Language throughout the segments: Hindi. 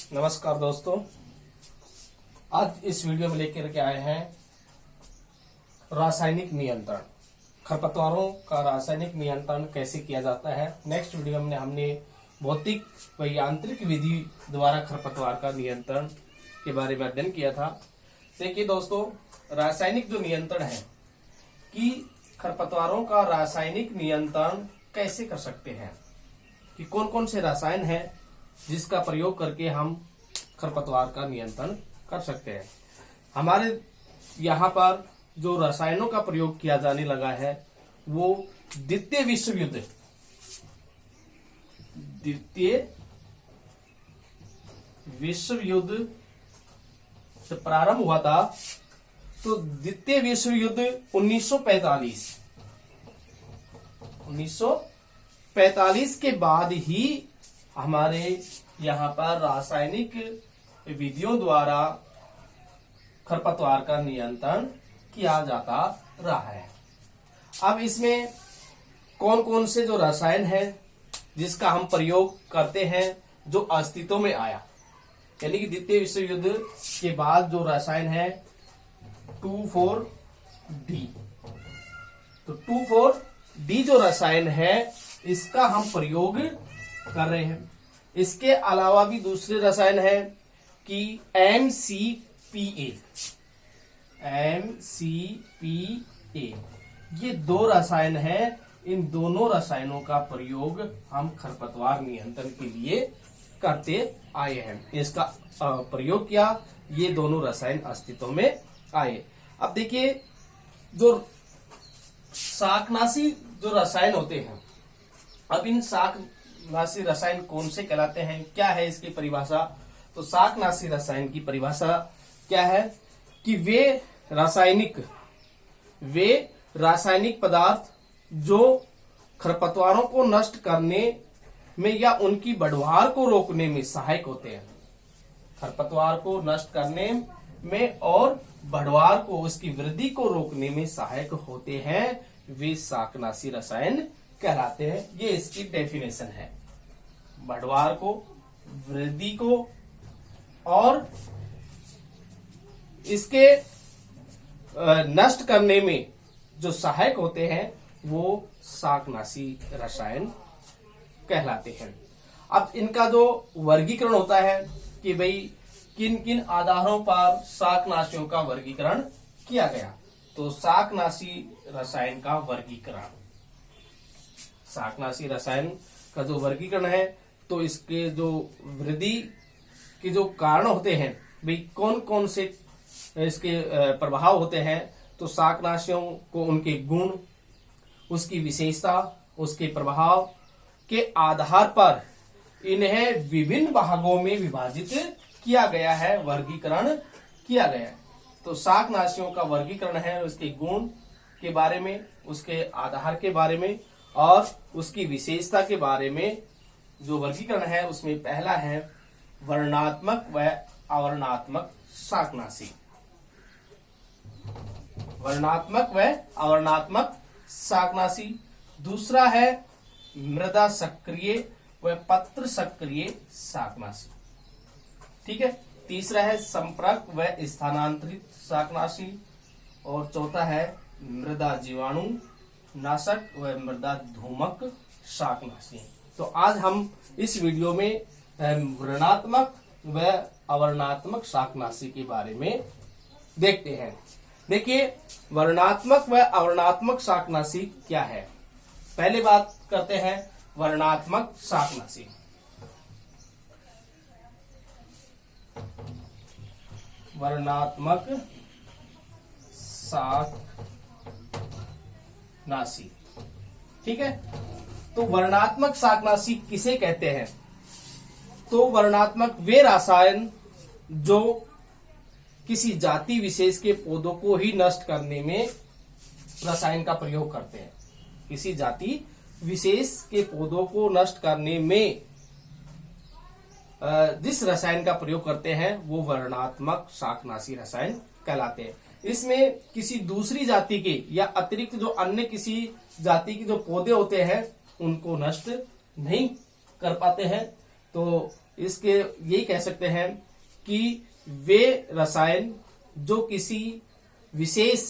नमस्कार दोस्तों, आज इस वीडियो में लेकर के आए हैं रासायनिक नियंत्रण। खरपतवारों का रासायनिक नियंत्रण कैसे किया जाता है। नेक्स्ट वीडियो में हमने भौतिक व यांत्रिक विधि द्वारा खरपतवार का नियंत्रण के बारे में अध्ययन किया था। देखिए दोस्तों, रासायनिक जो नियंत्रण है कि खरपतवारों का रासायनिक नियंत्रण कैसे कर सकते हैं, कि कौन कौन से रसायन हैं जिसका प्रयोग करके हम खरपतवार का नियंत्रण कर सकते हैं। हमारे यहाँ पर जो रसायनों का प्रयोग किया जाने लगा है वो द्वितीय विश्व युद्ध से प्रारंभ हुआ था। तो द्वितीय विश्व युद्ध 1945 के बाद ही हमारे यहाँ पर रासायनिक विधियों द्वारा खरपतवार का नियंत्रण किया जाता रहा है। अब इसमें कौन कौन से जो रसायन है जिसका हम प्रयोग करते हैं, जो अस्तित्व में आया, यानी कि द्वितीय विश्व युद्ध के बाद जो रसायन है 2,4-D। तो 2,4-D जो रसायन है इसका हम प्रयोग कर रहे हैं। इसके अलावा भी दूसरे रसायन है कि MCPA। ये दो रसायन है। इन दोनों रसायनों का प्रयोग हम खरपतवार नियंत्रण के लिए करते आए हैं। इसका प्रयोग किया, ये दोनों रसायन अस्तित्व में आए। अब देखिए, जो शाकनाशी जो रसायन होते हैं, अब इन शाकनाशी रसायन कौन से कहलाते हैं, क्या है इसकी परिभाषा। तो शाकनाशी रसायन की परिभाषा क्या है कि वे रासायनिक पदार्थ जो खरपतवारों को नष्ट करने में या उनकी बढ़वार को रोकने में सहायक होते हैं। खरपतवार को नष्ट करने में और बढ़वार को, उसकी वृद्धि को रोकने में सहायक होते हैं, वे शाकनाशी रसायन कहलाते हैं। ये इसकी डेफिनेशन है। बढ़वार को, वृद्धि को और इसके नष्ट करने में जो सहायक होते हैं वो शाकनाशी रसायन कहलाते हैं। अब इनका जो वर्गीकरण होता है कि भाई किन किन आधारों पर शाकनाशियों का वर्गीकरण किया गया। तो शाकनाशी रसायन का वर्गीकरण, शाकनाशी रसायन का जो वर्गीकरण है, तो इसके जो वृद्धि के जो कारण होते हैं, भाई कौन कौन से इसके प्रभाव होते हैं। तो शाकनाशियों को उनके गुण, उसकी विशेषता, उसके प्रभाव के आधार पर इन्हें विभिन्न भागों में विभाजित किया गया है, वर्गीकरण किया गया है। तो शाकनाशियों का वर्गीकरण है उसके गुण के बारे में, उसके आधार के बारे में और उसकी विशेषता के बारे में जो वर्गीकरण है, उसमें पहला है वर्णात्मक व अवर्णात्मक शाकनाशी। वर्णात्मक व अवर्णात्मक शाकनाशी। दूसरा है मृदा सक्रिय व पत्र सक्रिय शाकनाशी। ठीक है। तीसरा है संपर्क व स्थानांतरित शाकनाशी। और चौथा है मृदा जीवाणु नाशक व मृदा धूमक शाकनाशी। तो आज हम इस वीडियो में वर्णात्मक व अवर्णात्मक शाकनाशी के बारे में देखते हैं। देखिए, वर्णात्मक व अवर्णात्मक शाकनाशी क्या है। पहले बात करते हैं वर्णात्मक शाकनाशी। वर्णात्मक शाकनाशी, ठीक है। तो वर्णात्मक शाकनाशी किसे कहते हैं। तो वर्णात्मक वे रसायन जो किसी जाति विशेष के पौधों को ही नष्ट करने में रसायन का प्रयोग करते हैं। किसी जाति विशेष के पौधों को नष्ट करने में जिस रसायन का प्रयोग करते हैं वो वर्णात्मक शाकनाशी रसायन कहलाते हैं। इसमें किसी दूसरी जाति के या अतिरिक्त जो अन्य किसी जाति के जो पौधे होते हैं उनको नष्ट नहीं कर पाते हैं। तो इसके यही कह सकते हैं कि वे रसायन जो किसी विशेष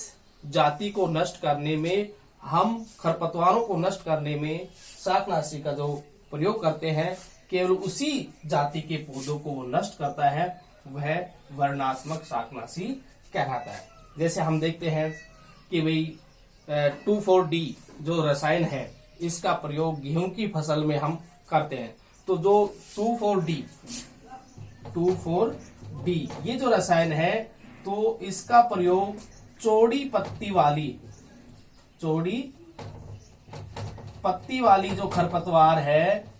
जाति को नष्ट करने में, हम खरपतवारों को नष्ट करने में शाकनाशी का जो प्रयोग करते हैं, केवल उसी जाति के पौधों को नष्ट करता है, वह वर्णात्मक शाकनाशी कहलाता है। जैसे हम देखते हैं कि भाई 2,4-D जो रसायन है, इसका प्रयोग गेहूं की फसल में हम करते हैं। तो जो 2,4-D ये जो रसायन है, तो इसका प्रयोग चौड़ी पत्ती वाली जो खरपतवार है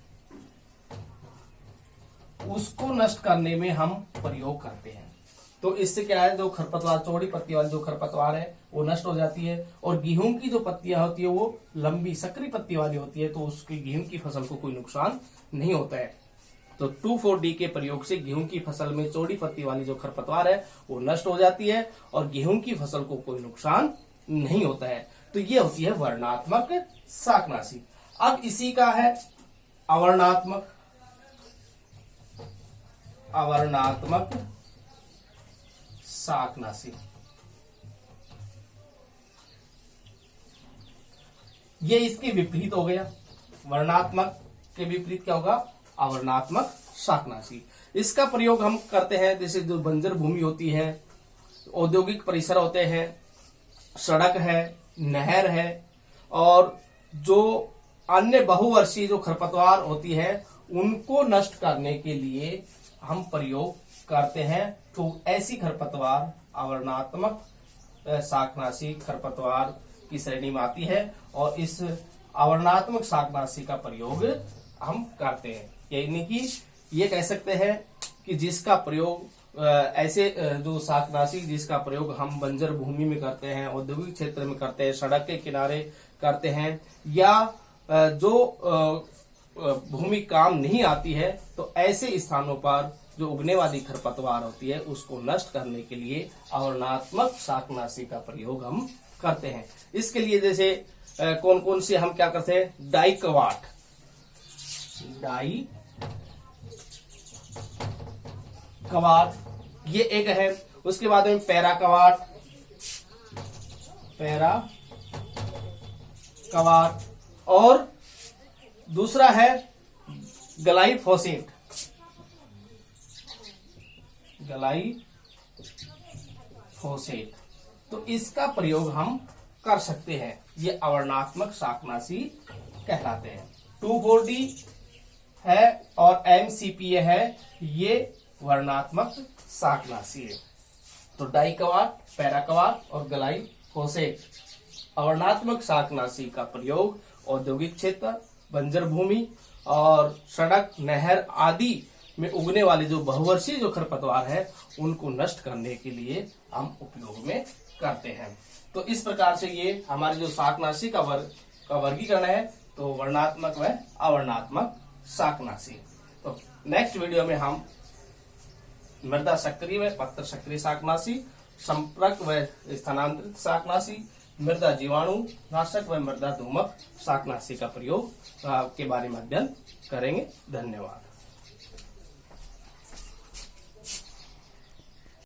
उसको नष्ट करने में हम प्रयोग करते हैं। तो इससे क्या है, जो खरपतवार चौड़ी पत्ती वाली जो खरपतवार है वो नष्ट हो जाती है, और गेहूं की जो पत्तियां होती है वो लंबी सकरी पत्ती वाली होती है, तो उसकी गेहूं की फसल को कोई नुकसान नहीं होता है। तो 2,4-D के प्रयोग से गेहूं की फसल में चौड़ी पत्ती वाली जो खरपतवार है वो नष्ट हो जाती है, और गेहूं की फसल को कोई नुकसान नहीं होता है। तो ये होती है वर्णात्मक शाकनाशी। अब इसी का है अवर्णात्मक शाकनाशी। ये इसके विपरीत हो गया। वर्णात्मक के विपरीत क्या होगा, अवर्णात्मक शाकनाशी। इसका प्रयोग हम करते हैं जैसे जो बंजर भूमि होती है, औद्योगिक परिसर होते हैं, सड़क है, नहर है, और जो अन्य बहुवर्षीय जो खरपतवार होती है उनको नष्ट करने के लिए हम प्रयोग करते हैं। तो ऐसी खरपतवार अवर्णात्मक शाकनाशी खरपतवार की श्रेणी में आती है, और इस अवर्णात्मक शाकनाशी का प्रयोग हम करते हैं। यानी कि ये कह सकते हैं कि जिसका प्रयोग ऐसे जो शाकनाशी जिसका प्रयोग हम बंजर भूमि में करते हैं, औद्योगिक क्षेत्र में करते हैं, सड़क के किनारे करते हैं, या जो भूमि काम नहीं आती है, तो ऐसे स्थानों पर जो उगने वाली खरपतवार होती है उसको नष्ट करने के लिए अवर्णात्मक शाकनाशी का प्रयोग हम करते हैं। इसके लिए जैसे कौन कौन से हम क्या करते हैं, डाइकवाट, ये एक है। उसके बाद में पैराकवाट, और दूसरा है ग्लाइफोसेट। तो इसका प्रयोग हम कर सकते हैं। ये अवर्णात्मक शाकनाशी कहलाते हैं। 2,4-D है और MCPA है, ये वर्णात्मक शाकनाशी है। तो डाइकवाट, पैराकवाट और ग्लाइफोसेट अवर्णात्मक शाकनाशी का प्रयोग औद्योगिक क्षेत्र, बंजर भूमि और सड़क, नहर आदि में उगने वाले जो बहुवर्षीय जो खरपतवार है उनको नष्ट करने के लिए हम उपयोग में करते हैं। तो इस प्रकार से ये हमारी जो शाकनाशी का वर्गीकरण है, तो वर्णात्मक व अवर्णात्मक शाकनाशी। तो नेक्स्ट वीडियो में हम मृदा सक्रिय व पत्र सक्रिय शाकनाशी, संपर्क व स्थानांतरित शाकनाशी, मृदा जीवाणु नाशक व मृदा दोमक शाकनाशी का प्रयोग के बारे में अध्ययन करेंगे। धन्यवाद।